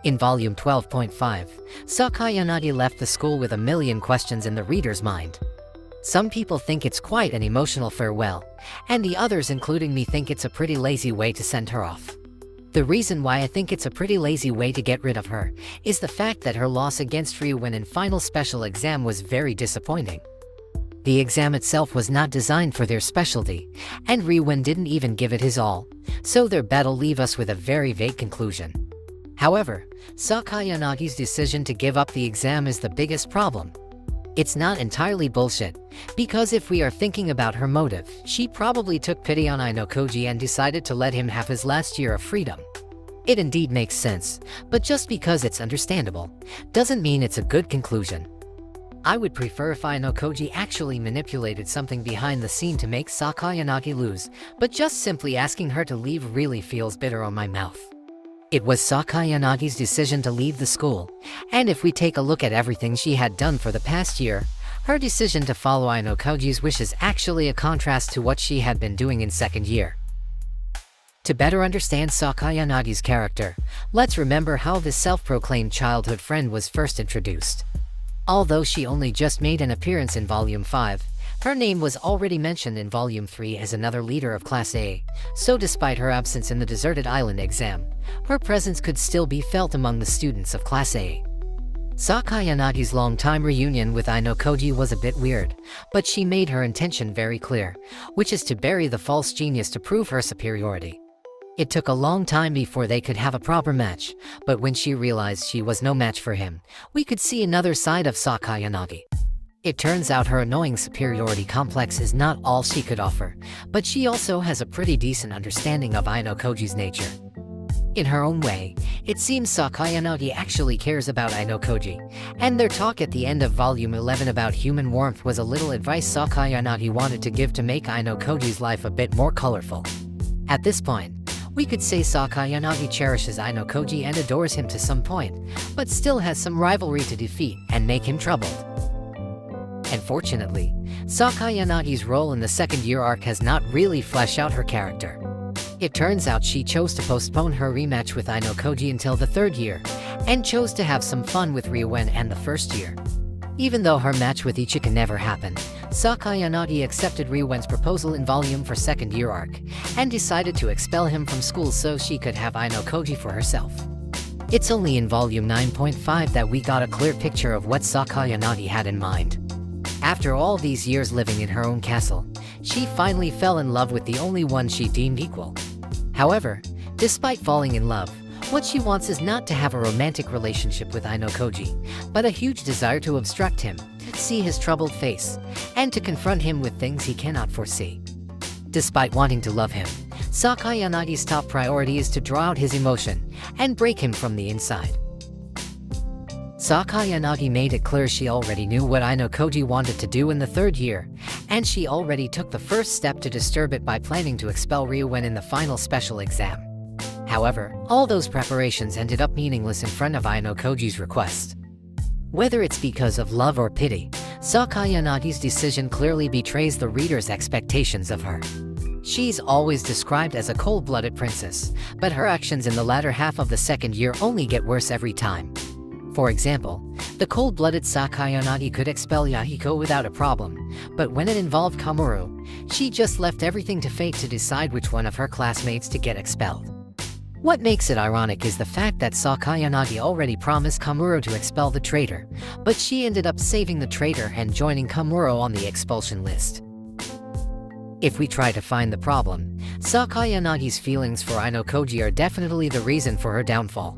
In volume 12.5, Sakayanagi left the school with a million questions in the reader's mind. Some people think it's quite an emotional farewell, and the others including me think it's a pretty lazy way to send her off. The reason why I think it's a pretty lazy way to get rid of her is the fact that her loss against Ryuwen in final special exam was very disappointing. The exam itself was not designed for their specialty, and Ryuwen didn't even give it his all, so their battle leave us with a very vague conclusion. However, Sakayanagi's decision to give up the exam is the biggest problem. It's not entirely bullshit, because if we are thinking about her motive, she probably took pity on Ayanokoji and decided to let him have his last year of freedom. It indeed makes sense, but just because it's understandable, doesn't mean it's a good conclusion. I would prefer if Ayanokoji actually manipulated something behind the scene to make Sakayanagi lose, but just simply asking her to leave really feels bitter on my mouth. It was Sakayanagi's decision to leave the school, and if we take a look at everything she had done for the past year, her decision to follow Ayanokoji's wish is actually a contrast to what she had been doing in second year. To better understand Sakayanagi's character, let's remember how this self-proclaimed childhood friend was first introduced. Although she only just made an appearance in Volume 5, her name was already mentioned in Volume 3 as another leader of Class A, so despite her absence in the deserted island exam, her presence could still be felt among the students of Class A. Sakayanagi's long-time reunion with Ayanokoji was a bit weird, but she made her intention very clear, which is to bury the false genius to prove her superiority. It took a long time before they could have a proper match, but when she realized she was no match for him, we could see another side of Sakayanagi. It turns out her annoying superiority complex is not all she could offer, but she also has a pretty decent understanding of Ayanokoji's nature. In her own way, it seems Sakayanagi actually cares about Ayanokoji, and their talk at the end of Volume 11 about human warmth was a little advice Sakayanagi wanted to give to make Ayanokoji's life a bit more colorful. At this point, we could say Sakayanagi cherishes Ayanokoji and adores him to some point, but still has some rivalry to defeat and make him troubled. Unfortunately, Sakayanagi's role in the second year arc has not really fleshed out her character. It turns out she chose to postpone her rematch with Ayanokoji until the third year, and chose to have some fun with Ryuwen and the first year. Even though her match with Ichika never happened, Sakayanagi accepted Ryuwen's proposal in Volume for second year arc, and decided to expel him from school so she could have Ayanokoji for herself. It's only in Volume 9.5 that we got a clear picture of what Sakayanagi had in mind. After all these years living in her own castle, she finally fell in love with the only one she deemed equal. However, despite falling in love, what she wants is not to have a romantic relationship with Ayanokoji, but a huge desire to obstruct him, see his troubled face, and to confront him with things he cannot foresee. Despite wanting to love him, Sakayanagi's top priority is to draw out his emotion and break him from the inside. Sakayanagi made it clear she already knew what Ayanokoji wanted to do in the third year, and she already took the first step to disturb it by planning to expel Ryuwen in the final special exam. However, all those preparations ended up meaningless in front of Ayanokoji's request. Whether it's because of love or pity, Sakayanagi's decision clearly betrays the reader's expectations of her. She's always described as a cold-blooded princess, but her actions in the latter half of the second year only get worse every time. For example, the cold-blooded Sakayanagi could expel Yahiko without a problem, but when it involved Kamuro, she just left everything to fate to decide which one of her classmates to get expelled. What makes it ironic is the fact that Sakayanagi already promised Kamuro to expel the traitor, but she ended up saving the traitor and joining Kamuro on the expulsion list. If we try to find the problem, Sakayanagi's feelings for Ayanokoji are definitely the reason for her downfall.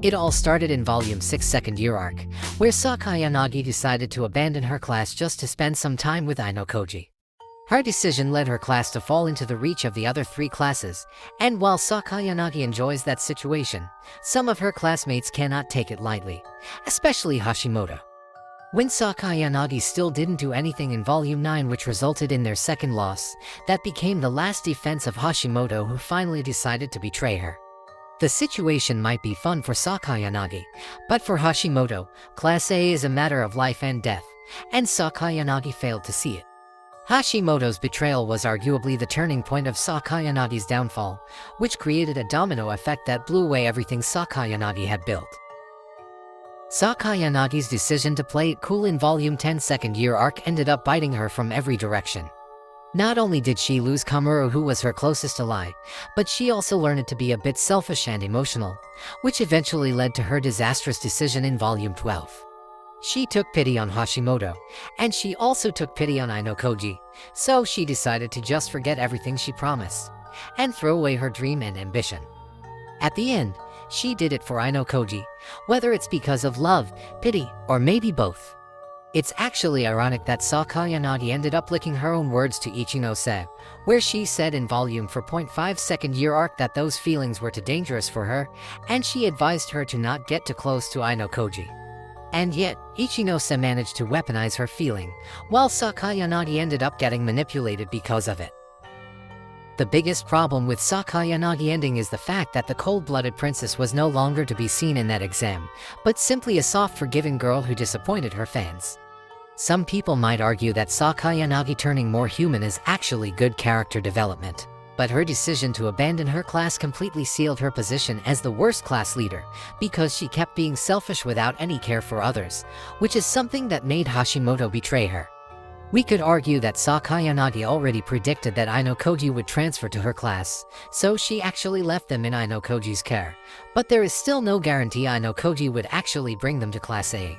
It all started in Volume 6 second year arc, where Sakayanagi decided to abandon her class just to spend some time with Ayanokoji. Her decision led her class to fall into the reach of the other three classes, and while Sakayanagi enjoys that situation, some of her classmates cannot take it lightly, especially Hashimoto. When Sakayanagi still didn't do anything in Volume 9 which resulted in their second loss, that became the last defense of Hashimoto, who finally decided to betray her. The situation might be fun for Sakayanagi, but for Hashimoto, Class A is a matter of life and death, and Sakayanagi failed to see it. Hashimoto's betrayal was arguably the turning point of Sakayanagi's downfall, which created a domino effect that blew away everything Sakayanagi had built. Sakayanagi's decision to play it cool in Volume 10's second-year arc ended up biting her from every direction. Not only did she lose Kamuro, who was her closest ally, but she also learned to be a bit selfish and emotional, which eventually led to her disastrous decision in Volume 12. She took pity on Hashimoto, and she also took pity on Ayanokoji, so she decided to just forget everything she promised, and throw away her dream and ambition. At the end, she did it for Ayanokoji, whether it's because of love, pity, or maybe both. It's actually ironic that Sakayanagi ended up licking her own words to Ichinose, where she said in Volume 4.5's second-year arc that those feelings were too dangerous for her, and she advised her to not get too close to Ayanokoji. And yet, Ichinose managed to weaponize her feeling, while Sakayanagi ended up getting manipulated because of it. The biggest problem with Sakayanagi ending is the fact that the cold-blooded princess was no longer to be seen in that exam, but simply a soft, forgiving girl who disappointed her fans. Some people might argue that Sakayanagi turning more human is actually good character development, but her decision to abandon her class completely sealed her position as the worst class leader, because she kept being selfish without any care for others, which is something that made Hashimoto betray her. We could argue that Sakayanagi already predicted that Ayanokoji would transfer to her class, so she actually left them in Ayanokoji's care, but there is still no guarantee Ayanokoji would actually bring them to Class A.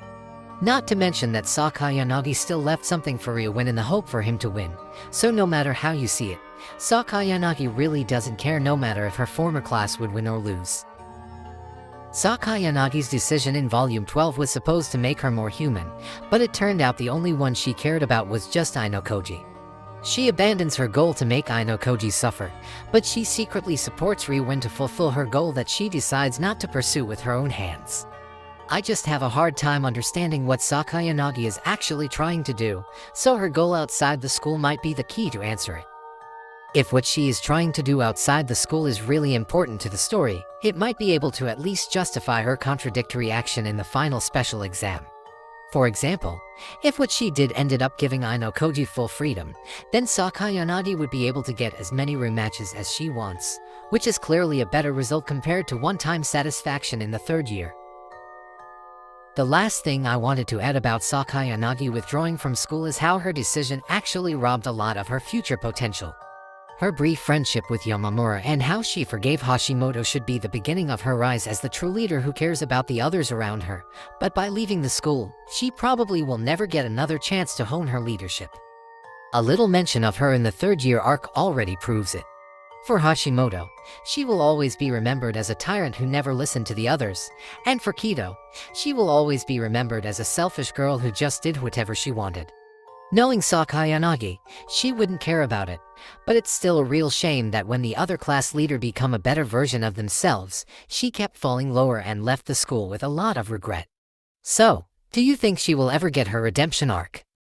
Not to mention that Sakayanagi still left something for Ryuin in the hope for him to win, so no matter how you see it, Sakayanagi really doesn't care no matter if her former class would win or lose. Sakayanagi's decision in Volume 12 was supposed to make her more human, but it turned out the only one she cared about was just Ayanokoji. She abandons her goal to make Ayanokoji suffer, but she secretly supports Ryuin to fulfill her goal that she decides not to pursue with her own hands. I just have a hard time understanding what Sakayanagi is actually trying to do, so her goal outside the school might be the key to answer it. If what she is trying to do outside the school is really important to the story, it might be able to at least justify her contradictory action in the final special exam. For example, if what she did ended up giving Ayanokoji full freedom, then Sakayanagi would be able to get as many rematches as she wants, which is clearly a better result compared to one-time satisfaction in the third year. The last thing I wanted to add about Sakayanagi withdrawing from school is how her decision actually robbed a lot of her future potential. Her brief friendship with Yamamura and how she forgave Hashimoto should be the beginning of her rise as the true leader who cares about the others around her, but by leaving the school, she probably will never get another chance to hone her leadership. A little mention of her in the third-year arc already proves it. For Hashimoto, she will always be remembered as a tyrant who never listened to the others, and for Kido, she will always be remembered as a selfish girl who just did whatever she wanted. Knowing Sakayanagi, she wouldn't care about it, but it's still a real shame that when the other class leader become a better version of themselves, she kept falling lower and left the school with a lot of regret. So, do you think she will ever get her redemption arc?